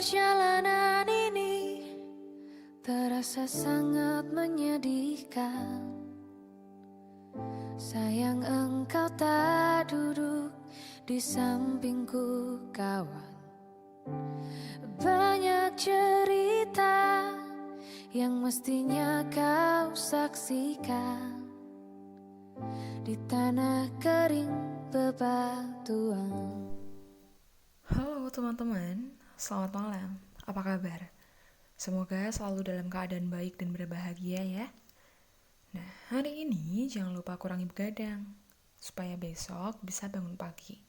Perjalanan ini terasa sangat menyedihkan. Sayang engkau tak duduk di sampingku kawan. Banyak cerita yang mestinya kau saksikan di tanah kering bebatuan. Halo teman-teman, selamat malam. Apa kabar? Semoga selalu dalam keadaan baik dan berbahagia ya. Nah, hari ini jangan lupa kurangi begadang, supaya besok bisa bangun pagi.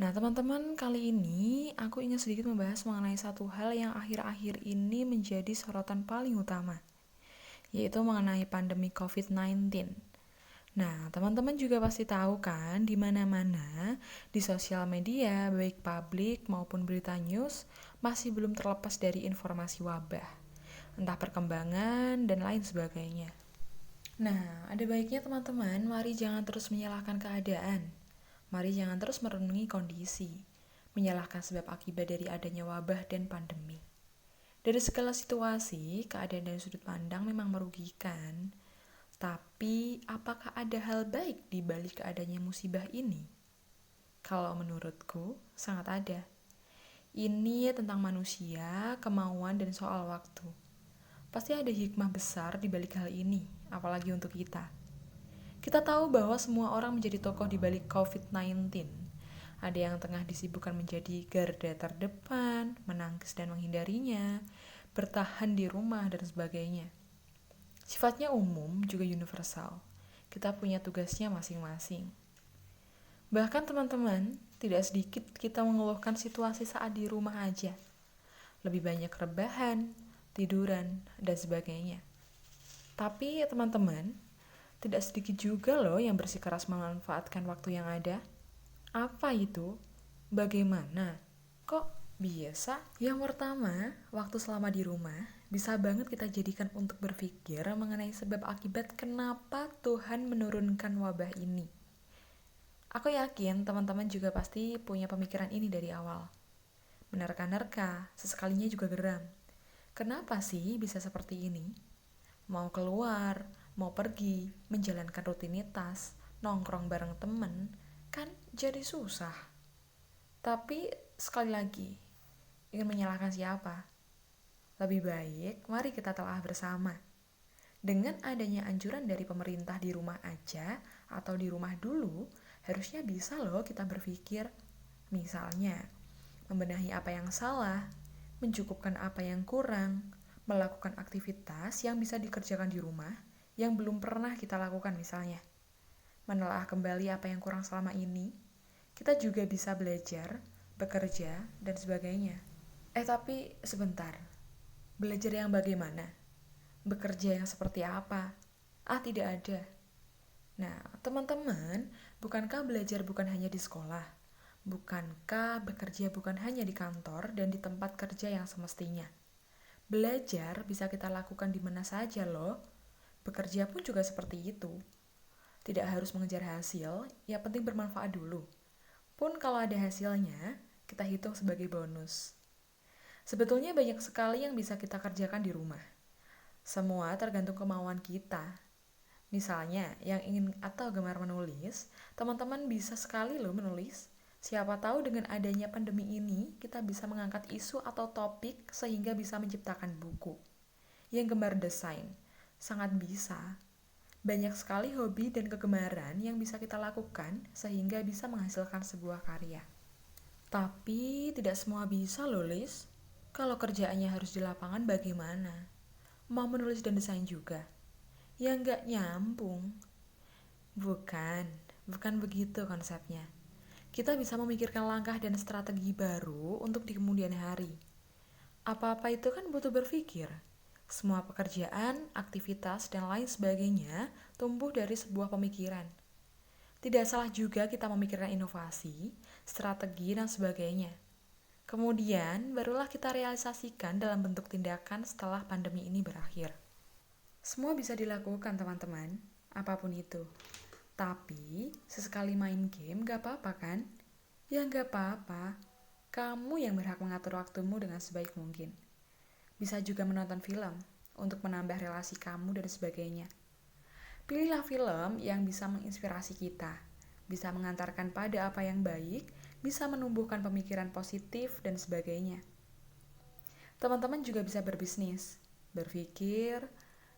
Nah teman-teman, kali ini aku ingin sedikit membahas mengenai satu hal yang akhir-akhir ini menjadi sorotan paling utama, yaitu mengenai pandemi COVID-19. Nah, teman-teman juga pasti tahu kan, di mana-mana di sosial media, baik publik maupun berita news, masih belum terlepas dari informasi wabah, entah perkembangan dan lain sebagainya. Nah, ada baiknya teman-teman, mari jangan terus menyalahkan keadaan. Mari jangan terus merenungi kondisi, menyalahkan sebab akibat dari adanya wabah dan pandemi. Dari segala situasi, keadaan dan sudut pandang memang merugikan. Tapi, apakah ada hal baik di balik adanya musibah ini? Kalau menurutku, sangat ada. Ini tentang manusia, kemauan, dan soal waktu. Pasti ada hikmah besar di balik hal ini, apalagi untuk kita. Kita tahu bahwa semua orang menjadi tokoh di balik COVID-19. Ada yang tengah disibukkan menjadi garda terdepan, menangkis dan menghindarinya, bertahan di rumah, dan sebagainya. Sifatnya umum juga universal. Kita punya tugasnya masing-masing. Bahkan teman-teman, tidak sedikit kita mengeluhkan situasi saat di rumah aja. Lebih banyak rebahan, tiduran, dan sebagainya. Tapi teman-teman, tidak sedikit juga loh yang bersikeras memanfaatkan waktu yang ada. Apa itu? Bagaimana? Kok biasa? Yang pertama, waktu selama di rumah bisa banget kita jadikan untuk berpikir mengenai sebab akibat kenapa Tuhan menurunkan wabah ini. Aku yakin teman-teman juga pasti punya pemikiran ini dari awal. Menerka-nerka, sesekalinya juga geram. Kenapa sih bisa seperti ini? Mau keluar, mau pergi, menjalankan rutinitas, nongkrong bareng temen, kan jadi susah. Tapi sekali lagi, ingin menyalahkan siapa? Lebih baik, mari kita telah bersama. Dengan adanya anjuran dari pemerintah di rumah aja atau di rumah dulu, harusnya bisa loh kita berpikir. Misalnya, membenahi apa yang salah, mencukupkan apa yang kurang, melakukan aktivitas yang bisa dikerjakan di rumah yang belum pernah kita lakukan misalnya. Menelaah kembali apa yang kurang selama ini, kita juga bisa belajar, bekerja, dan sebagainya. Tapi sebentar. Belajar yang bagaimana? Bekerja yang seperti apa? Tidak ada. Nah, teman-teman, bukankah belajar bukan hanya di sekolah? Bukankah bekerja bukan hanya di kantor dan di tempat kerja yang semestinya? Belajar bisa kita lakukan di mana saja loh. Bekerja pun juga seperti itu. Tidak harus mengejar hasil, yang penting bermanfaat dulu. Pun kalau ada hasilnya, kita hitung sebagai bonus. Sebetulnya banyak sekali yang bisa kita kerjakan di rumah. Semua tergantung kemauan kita. Misalnya, yang ingin atau gemar menulis, teman-teman bisa sekali loh menulis. Siapa tahu dengan adanya pandemi ini, kita bisa mengangkat isu atau topik sehingga bisa menciptakan buku. Yang gemar desain, sangat bisa. Banyak sekali hobi dan kegemaran yang bisa kita lakukan sehingga bisa menghasilkan sebuah karya. Tapi tidak semua bisa loh, Lis. Kalau kerjaannya harus di lapangan bagaimana? Mau menulis dan desain juga? Ya nggak nyambung. Bukan begitu konsepnya. Kita bisa memikirkan langkah dan strategi baru untuk di kemudian hari. Apa-apa itu kan butuh berpikir. Semua pekerjaan, aktivitas, dan lain sebagainya tumbuh dari sebuah pemikiran. Tidak salah juga kita memikirkan inovasi, strategi, dan sebagainya. Kemudian, barulah kita realisasikan dalam bentuk tindakan setelah pandemi ini berakhir. Semua bisa dilakukan, teman-teman, apapun itu. Tapi, sesekali main game gak apa-apa kan? Ya gak apa-apa. Kamu yang berhak mengatur waktumu dengan sebaik mungkin. Bisa juga menonton film untuk menambah relasi kamu dan sebagainya. Pilihlah film yang bisa menginspirasi kita, bisa mengantarkan pada apa yang baik, bisa menumbuhkan pemikiran positif dan sebagainya. Teman-teman juga bisa berbisnis, berpikir,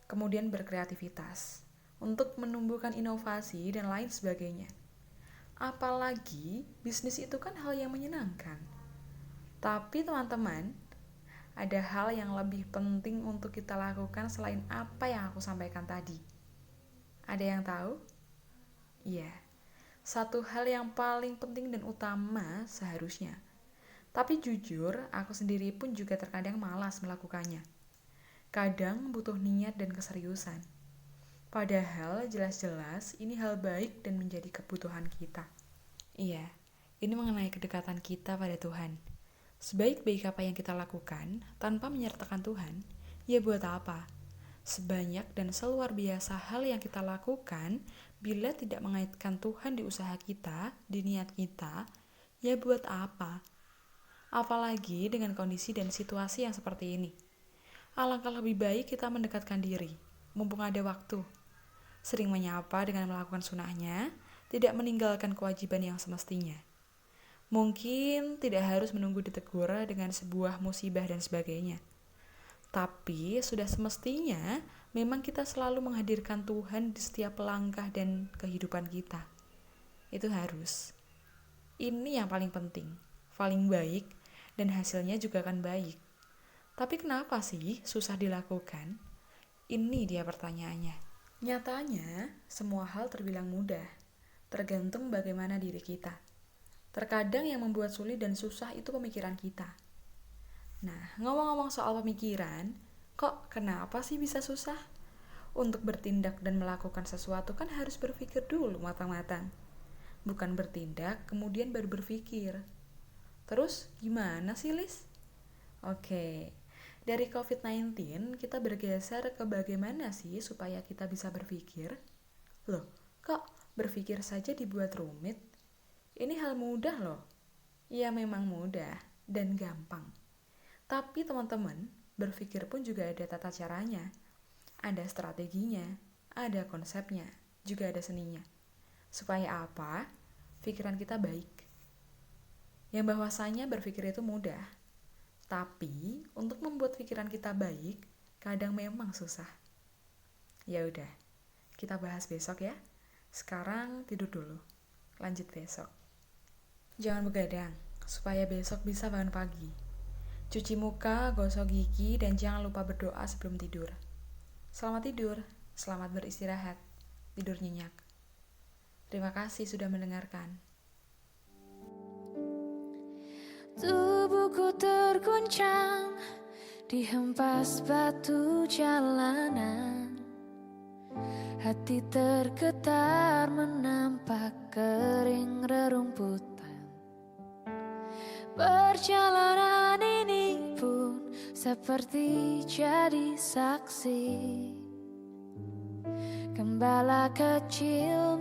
kemudian berkreativitas untuk menumbuhkan inovasi dan lain sebagainya. Apalagi bisnis itu kan hal yang menyenangkan. Tapi teman-teman, ada hal yang lebih penting untuk kita lakukan selain apa yang aku sampaikan tadi. Ada yang tahu? Iya, satu hal yang paling penting dan utama seharusnya. Tapi jujur, aku sendiri pun juga terkadang malas melakukannya. Kadang butuh niat dan keseriusan. Padahal jelas-jelas ini hal baik dan menjadi kebutuhan kita. Iya, ini mengenai kedekatan kita pada Tuhan. Sebaik-baik apa yang kita lakukan tanpa menyertakan Tuhan, ya buat apa? Sebanyak dan seluar biasa hal yang kita lakukan, bila tidak mengaitkan Tuhan di usaha kita, di niat kita, ya buat apa? Apalagi dengan kondisi dan situasi yang seperti ini. Alangkah lebih baik kita mendekatkan diri, mumpung ada waktu. Sering menyapa dengan melakukan sunahnya, tidak meninggalkan kewajiban yang semestinya. Mungkin tidak harus menunggu ditegur dengan sebuah musibah dan sebagainya. Tapi sudah semestinya memang kita selalu menghadirkan Tuhan di setiap langkah dan kehidupan kita. Itu harus. Ini yang paling penting, paling baik, dan hasilnya juga akan baik. Tapi kenapa sih susah dilakukan? Ini dia pertanyaannya. Nyatanya, semua hal terbilang mudah, tergantung bagaimana diri kita. Terkadang yang membuat sulit dan susah itu pemikiran kita. Nah, ngomong-ngomong soal pemikiran, kok kenapa sih bisa susah? Untuk bertindak dan melakukan sesuatu kan harus berpikir dulu matang-matang. Bukan bertindak, kemudian baru berpikir. Terus, gimana sih, Lis? Oke, dari COVID-19 kita bergeser ke bagaimana sih supaya kita bisa berpikir? Loh, kok berpikir saja dibuat rumit? Ini hal mudah loh. Ya memang mudah dan gampang. Tapi teman-teman, berpikir pun juga ada tata caranya. Ada strateginya, ada konsepnya, juga ada seninya. Supaya apa? Pikiran kita baik. Yang bahwasanya berpikir itu mudah. Tapi untuk membuat pikiran kita baik, kadang memang susah. Ya udah, kita bahas besok ya. Sekarang tidur dulu. Lanjut besok. Jangan begadang, supaya besok bisa bangun pagi. Cuci muka, gosok gigi, dan jangan lupa berdoa sebelum tidur. Selamat tidur, selamat beristirahat, tidur nyenyak. Terima kasih sudah mendengarkan. Tubuhku terguncang dihempas batu jalanan. Hati tergetar menampak kering rerumputan. Perjalanan ini pun seperti jadi saksi. Gembala kecil